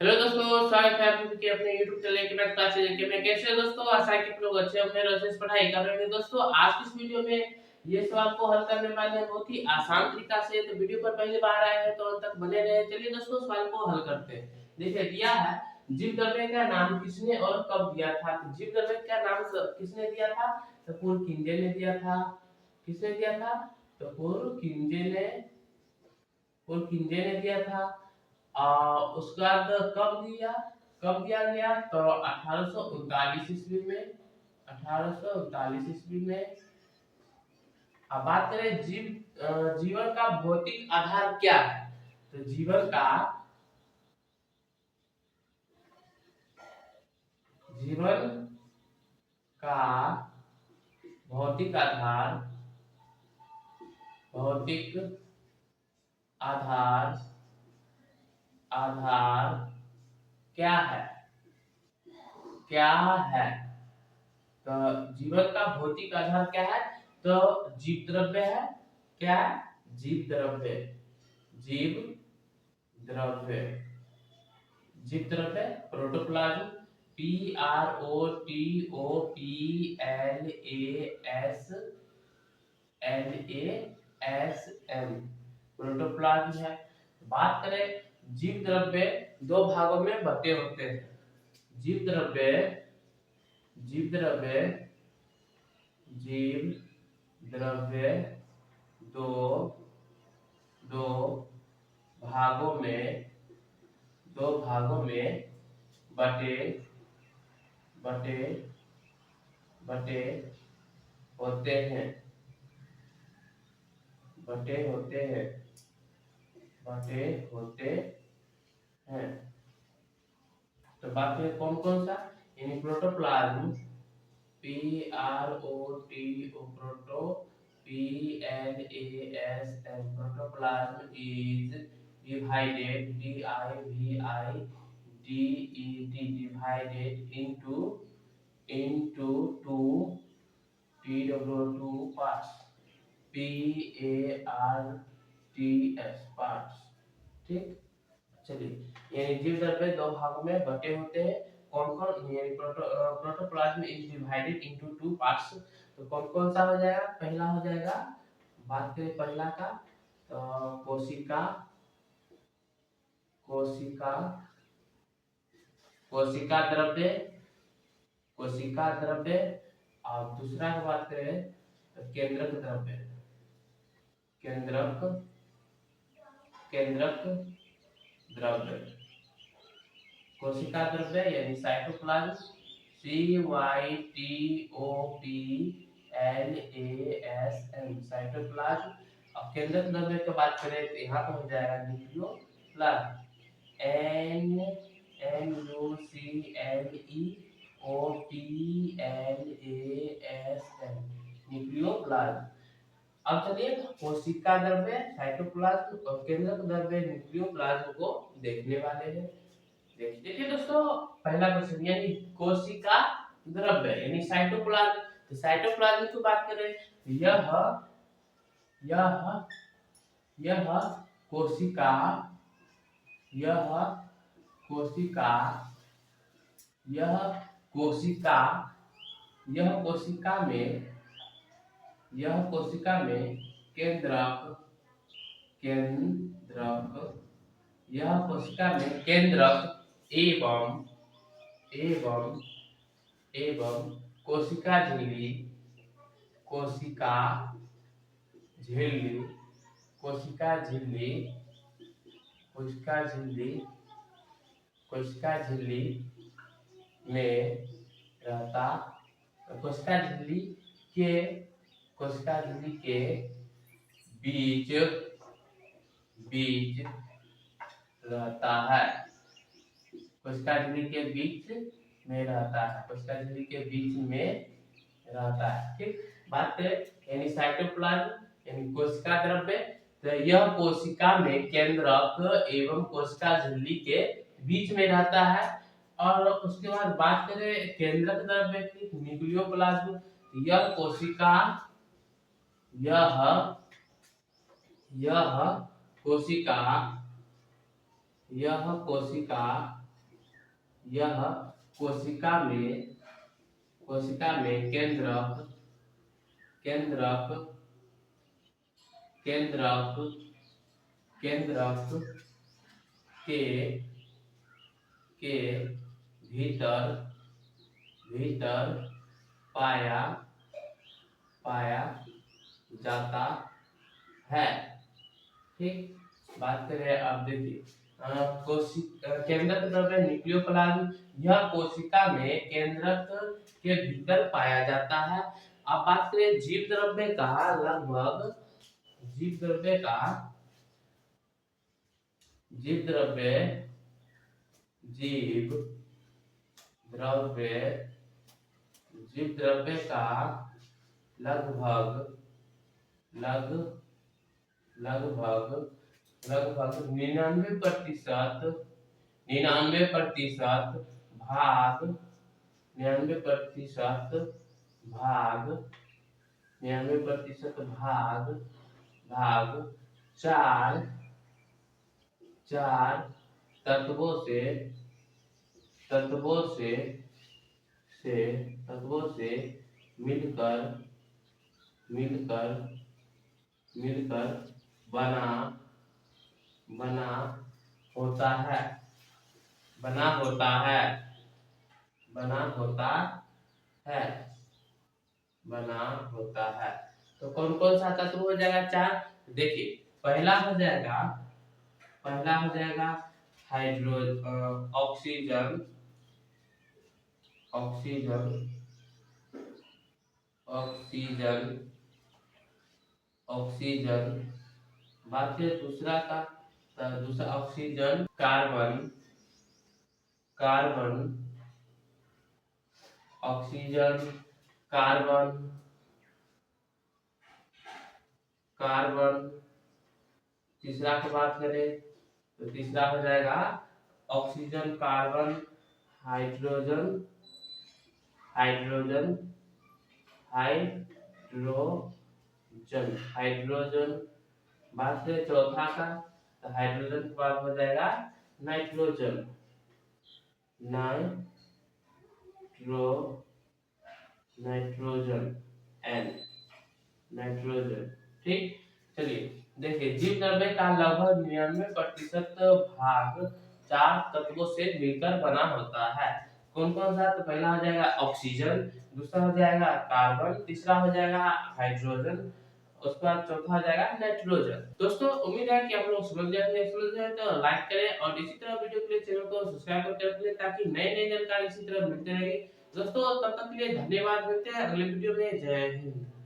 Hello दोस्तों, स्वागत है आप सभी के अपने YouTube चैनल के मैथ क्लासेस के में। कैसे हो दोस्तों? आशा है कि आप लोग अच्छे होंगे और अच्छे से पढ़ाई कर रहे होंगे। दोस्तों आज की इस वीडियो में ये सवाल को हल करने वाले हैं बहुत ही आसान तरीका से। तो वीडियो पर पहली बार आए हैं तो अंत तक बने रहे। चलिए दोस्तों सवाल को हल करते हैं। देखिए दिया है, जीव द्रव्य का नाम किसने और कब दिया था? तो जीव द्रव्य का नाम किसने दिया था? तो पुरकिंजे ने दिया था। किसने दिया था? तो पुरकिंजे ने दिया था। उसके बाद कब दिया गया? तो 1839 ईस्वी में। 1839 ईस्वी में। अब बात करें जीवन का भौतिक आधार क्या है? तो जीवन का भौतिक भौतिक आधार आधार क्या है? क्या है? तो जीवन का भौतिक आधार क्या है? तो जीव द्रव्य है। क्या है? जीव द्रव्य। जीव द्रव्य। जीव द्रव्य प्रोटोप्लाज्म। PROTOPLASM प्रोटोप्लाज्म है। बात करें जीव द्रव्य दो भागों में बटे होते हैं। जीव द्रव्य जीव द्रव्य जीव द्रव्य दो दो भागों में बटे बटे बटे होते हैं। बटे होते हैं। बटे होते हैं। तो बात करें कौन कौन सा, यानी protoplasm PROTO proto PLASM protoplasm is divided into two TW2 parts PARTS parts। ठीक, चलिए यानी जीव द्रव्य दो भागों में बटे होते हैं। कौन कौन? यानी protoplasm is divided into two parts. तो कौन कौन सा हो जाएगा? पहला हो जाएगा, बात करें पहला का, तो कोशिका कोशिका कोशिका द्रव्य। कोशिका द्रव्य। और दूसरा की बात करें तो केंद्रक द्रव्य। केंद्रक केंद्रक द्रव्य। कोशिका द्रव्य यानी साइटोप्लाज्म CYTOPLASM साइटोप्लाज्म। अब केंद्रक द्रव्य की बात करें तो यहाँ पर हो जाएगा न्यूक्लियोप्लाज्म NUCLEOPLASM न्यूक्लियोप्लाज्म। अब चलिए कोशिका द्रव्य, साइटोप्लाज्म और केंद्रक द्रव्य न्यूक्लियोप्लाज्म को देखने वाले हैं। देखिए दोस्तों, पहला क्वेश्चन यानी कोशिका द्रव्य यानी साइटोप्लाज्म। तो साइटोप्लाज्म की बात करें, यह यह यह कोशिका यह कोशिका यह कोशिका यह कोशिका में केंद्रक केंद्रक यह कोशिका में केंद्रक एवं एवं कोशिका झिल्ली कोशिका झिल्ली कोशिका झिल्ली कोशिका झिल्ली कोशिका झिल्ली में रहता। कोशिका झिल्ली के कोशिका झिल्ली के बीच बीच रहता है। कोशिका झिल्ली के बीच में रहता है। कोशिका झिल्ली के बीच में रहता है। ठीक, बात करें यानी साइटोप्लाज्म यानी कोशिका द्रव्य, तो यह कोशिका में केंद्रक एवं कोशिका झिल्ली के बीच में रहता है। और उसके बाद बात करें केंद्रक द्रव्य की, न्यूक्लियोप्लाज्म, यह कोशिका यह यह कोशिका यह कोशिका यह कोशिका में केंद्रक केंद्रक केंद्रक केंद्रक के भीतर भीतर पाया पाया जाता है। ठीक, बात करें अब देखिए केंद्रक द्रव्य न्यूक्लियोप्लाज्म, यह कोशिका में केंद्रक के भीतर पाया जाता है। अब बात करें जीव द्रव्य का, लगभग जीव द्रव्य का जीव द्रव्य जीव द्रव्य जीव द्रव्य का लगभग लगभग लगभग 99% भाग 99% भाग 99% भाग चार तत्वों से मिलकर बना होता है बना होता है बना होता है बना होता है। तो कौन कौन सा तत्व हो जाएगा? चार। देखिए पहला हो जाएगा hydro oxygen oxygen oxygen oxygen. बात करें दूसरा का, तो दूसरा oxygen, carbon carbon oxygen, carbon carbon. तीसरा की बात करें तो तीसरा हो जाएगा oxygen, carbon, hydrogen hydrogen hydrogen hydrogen. बात करें चौथा का, तो हाइड्रोजन के बाद हो जाएगा नाइट्रोजन नाइट्रोजन एन नाइट्रोजन। ठीक, चलिए देखिए जीव द्रव्य का लगभग 99% भाग चार तत्वों से मिलकर बना होता है। कौन कौन सा? तो पहला हो जाएगा ऑक्सीजन, दूसरा हो जाएगा कार्बन, तीसरा हो जाएगा हाइड्रोजन, उसके बाद चौथा हो जाएगा नाइट्रोजन। दोस्तों उम्मीद है कि आप लोग समझ गए तो लाइक करें और इसी तरह वीडियो के लिए चैनल को सब्सक्राइब करके रखें ताकि नए नए जानकारी इसी तरह मिलते रहेगी। दोस्तों तब तक के लिए धन्यवाद, मिलते हैं अगले वीडियो में। जय हिंद।